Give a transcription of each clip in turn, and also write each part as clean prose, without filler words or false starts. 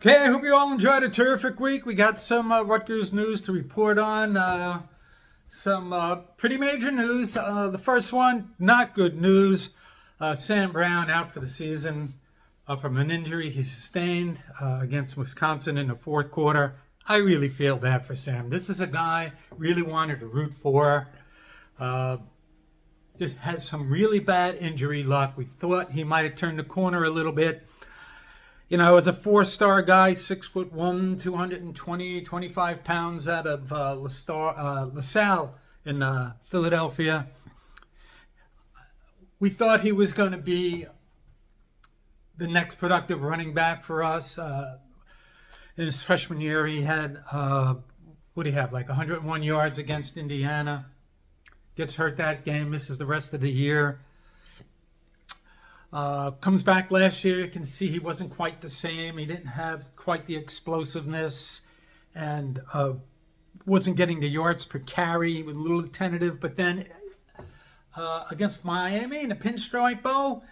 Okay, I hope you all enjoyed a terrific week. We got some Rutgers news to report on. Some pretty major news. The first one, not good news. Sam Brown out for the season from an injury he sustained against Wisconsin in the fourth quarter. I really feel bad for Sam. This is a guy really wanted to root for. Just has some really bad injury luck. We thought he might have turned the corner a little bit. You know, as a four-star guy, 6'1", 25 pounds out of LaSalle in Philadelphia. We thought he was going to be the next productive running back for us. In his freshman year, he had, what do you have, like 101 yards against Indiana. Gets hurt that game, misses the rest of the year. Comes back last year, you can see he wasn't quite the same. He didn't have quite the explosiveness and wasn't getting the yards per carry. He was a little tentative, but then against Miami in the Pinstripe Bowl,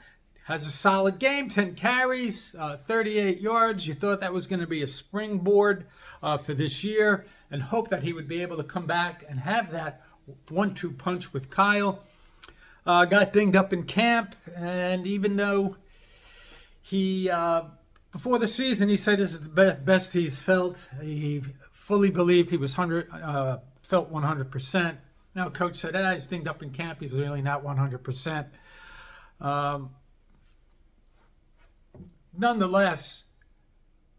has a solid game, 10 carries, 38 yards. You thought that was going to be a springboard for this year and hope that he would be able to come back and have that 1-2 punch with Kyle. Got dinged up in camp, and even though he, before the season, he said this is the best he's felt. He fully believed he was felt 100%. Now, coach said, he's dinged up in camp. He's really not 100%. Nonetheless,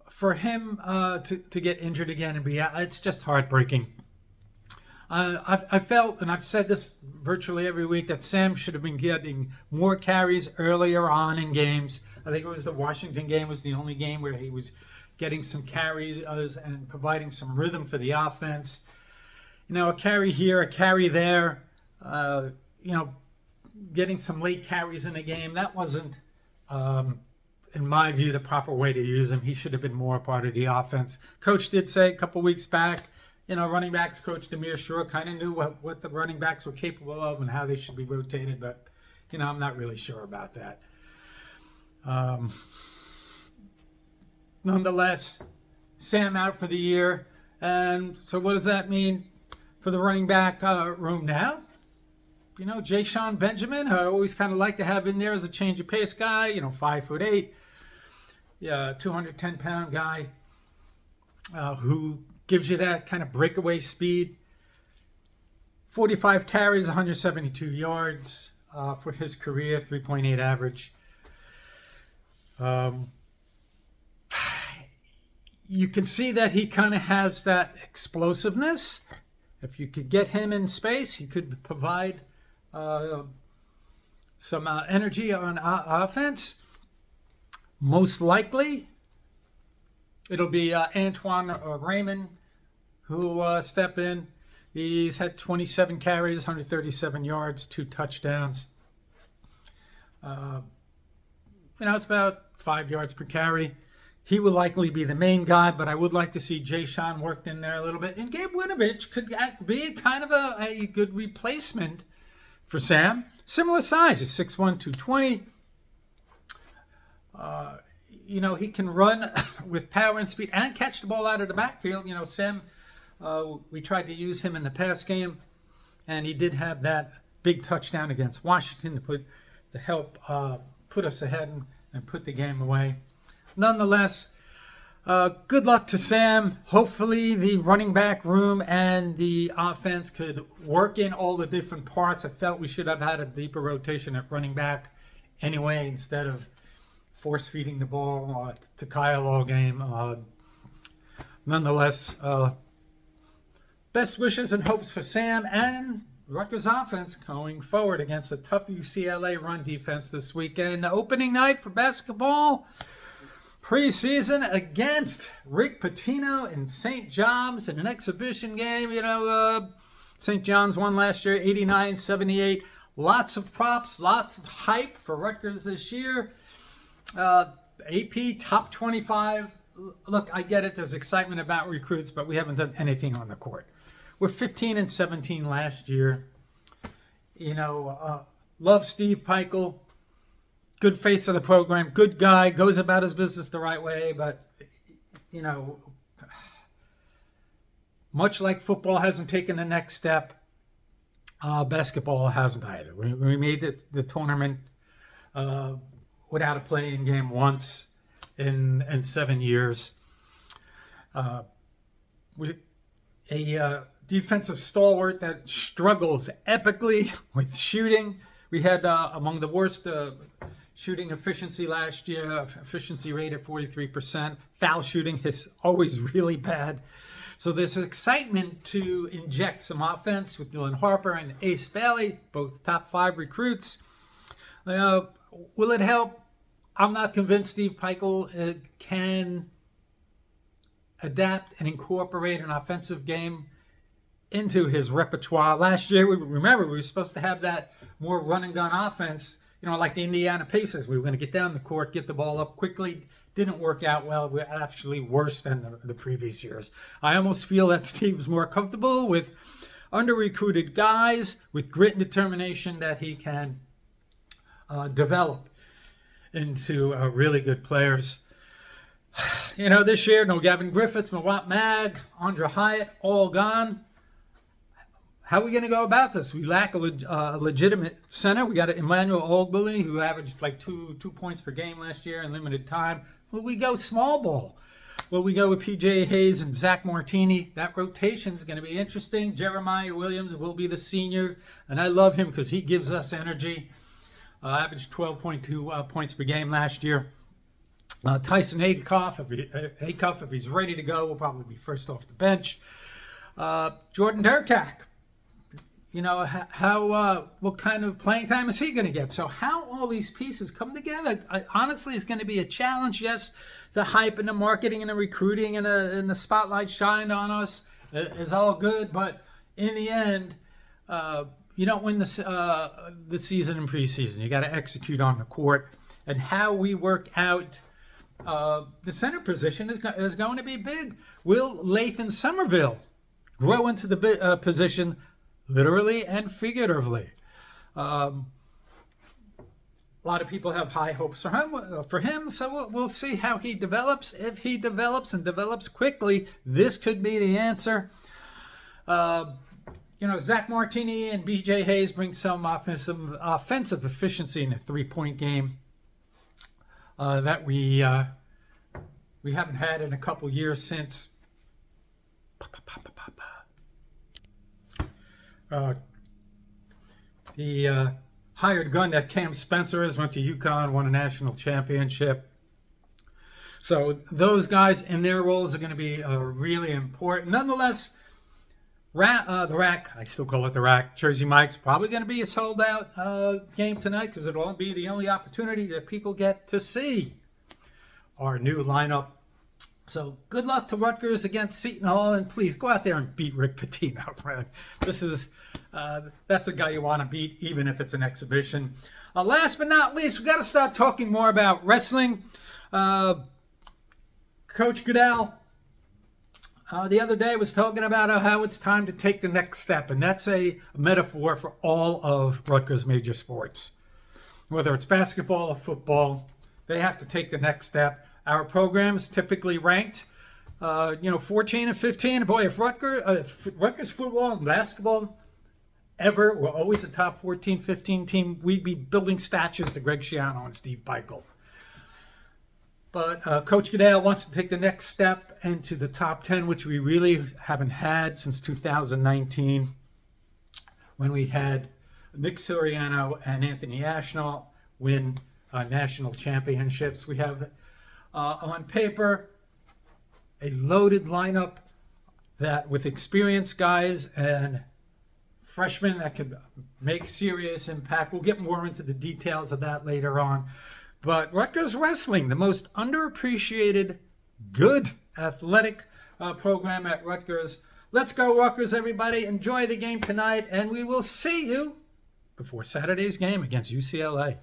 for him to get injured again and be out, it's just heartbreaking. I felt, and I've said this virtually every week, that Sam should have been getting more carries earlier on in games. I think it was the Washington game was the only game where he was getting some carries and providing some rhythm for the offense. You know, a carry here, a carry there, getting some late carries in the game. That wasn't, in my view, the proper way to use him. He should have been more a part of the offense. Coach did say a couple weeks back, running backs coach Demir Shore kind of knew what the running backs were capable of and how they should be rotated, but, I'm not really sure about that. Nonetheless, Sam out for the year. And so what does that mean for the running back room now? Jay Benjamin, I always kind of like to have in there as a change of pace guy, 5'8", 210-pound guy who gives you that kind of breakaway speed. 45 carries, 172 yards for his career, 3.8 average. You can see that he kind of has that explosiveness. If you could get him in space, he could provide some energy on offense. Most likely, it'll be Antoine Raymond who will step in. He's had 27 carries, 137 yards, 2 touchdowns. It's about 5 yards per carry. He will likely be the main guy, but I would like to see Jay Sean worked in there a little bit. And Gabe Winovich could be kind of a good replacement for Sam. Similar size, he's 6'1", 220. He can run with power and speed and catch the ball out of the backfield. Sam, we tried to use him in the pass game, and he did have that big touchdown against Washington to help put us ahead and put the game away. Nonetheless, good luck to Sam. Hopefully the running back room and the offense could work in all the different parts. I felt we should have had a deeper rotation at running back anyway, instead of force-feeding the ball to Kyle all game. Nonetheless, best wishes and hopes for Sam and Rutgers offense going forward against a tough UCLA run defense this weekend. Opening night for basketball preseason against Rick Pitino in St. John's in an exhibition game. St. John's won last year, 89-78. Lots of props, lots of hype for Rutgers this year. AP top 25. Look, I get it. There's excitement about recruits, but we haven't done anything on the court. We're 15-17 last year. Love Steve Peichel. Good face of the program. Good guy. Goes about his business the right way, but you know, much like football hasn't taken the next step, basketball hasn't either. We made the tournament without a playing game once in 7 years. A defensive stalwart that struggles epically with shooting. We had among the worst shooting efficiency last year, efficiency rate at 43%. Foul shooting is always really bad. So there's excitement to inject some offense with Dylan Harper and Ace Bailey, both top 5 recruits. Will it help? I'm not convinced Steve Peichel can adapt and incorporate an offensive game into his repertoire. Last year, we were supposed to have that more run and gun offense, like the Indiana Pacers. We were going to get down the court, get the ball up quickly. Didn't work out well. We're actually worse than the previous years. I almost feel that Steve's more comfortable with under-recruited guys with grit and determination that he can develop into really good players. This year, no Gavin Griffiths, Mawat Mag, Andra Hyatt, all gone. How are we going to go about this? We lack a legitimate center. We got Emmanuel Ogbili, who averaged like two points per game last year in limited time. Will we go small ball? Will we go with P.J. Hayes and Zach Martini? That rotation is going to be interesting. Jeremiah Williams will be the senior, and I love him because he gives us energy. Averaged 12.2 points per game last year. Tyson Acuff, if he's ready to go, will probably be first off the bench. Jordan Durtak. What kind of playing time is he going to get? So how all these pieces come together, honestly, is going to be a challenge. Yes, the hype and the marketing and the recruiting and the spotlight shined on us is all good. But in the end, you don't win the season in preseason. You got to execute on the court. And how we work out the center position is going to be big. Will Lathan Somerville grow into the position literally and figuratively? A lot of people have high hopes for him, so we'll see how he develops. If he develops and develops quickly, this could be the answer. Zach Martini and B.J. Hayes bring some offensive efficiency in the three-point game that we haven't had in a couple years since. The hired gun that Cam Spencer is, went to UConn, won a national championship. So those guys in their roles are going to be really important. Nonetheless, the Rack, I still call it the Rack, Jersey Mike's probably going to be a sold-out game tonight because it'll be the only opportunity that people get to see our new lineup. So good luck to Rutgers against Seton Hall, and please go out there and beat Rick Pitino. That's a guy you want to beat, even if it's an exhibition. Last but not least, we got to start talking more about wrestling. Coach Goodell, the other day was talking about how it's time to take the next step, and that's a metaphor for all of Rutgers' major sports. Whether it's basketball or football, they have to take the next step. Our programs typically ranked, 14 and 15. Boy, if Rutgers football and basketball ever were always a top 14, 15 team, we'd be building statues to Greg Schiano and Steve Peichel. But Coach Goodell wants to take the next step into the top 10, which we really haven't had since 2019, when we had Nick Sirianno and Anthony Ashnell win national championships. We have on paper a loaded lineup that with experienced guys and freshmen that could make serious impact. We'll get more into the details of that later on. But Rutgers Wrestling, the most underappreciated, good athletic program at Rutgers. Let's go Rutgers, everybody. Enjoy the game tonight, and we will see you before Saturday's game against UCLA.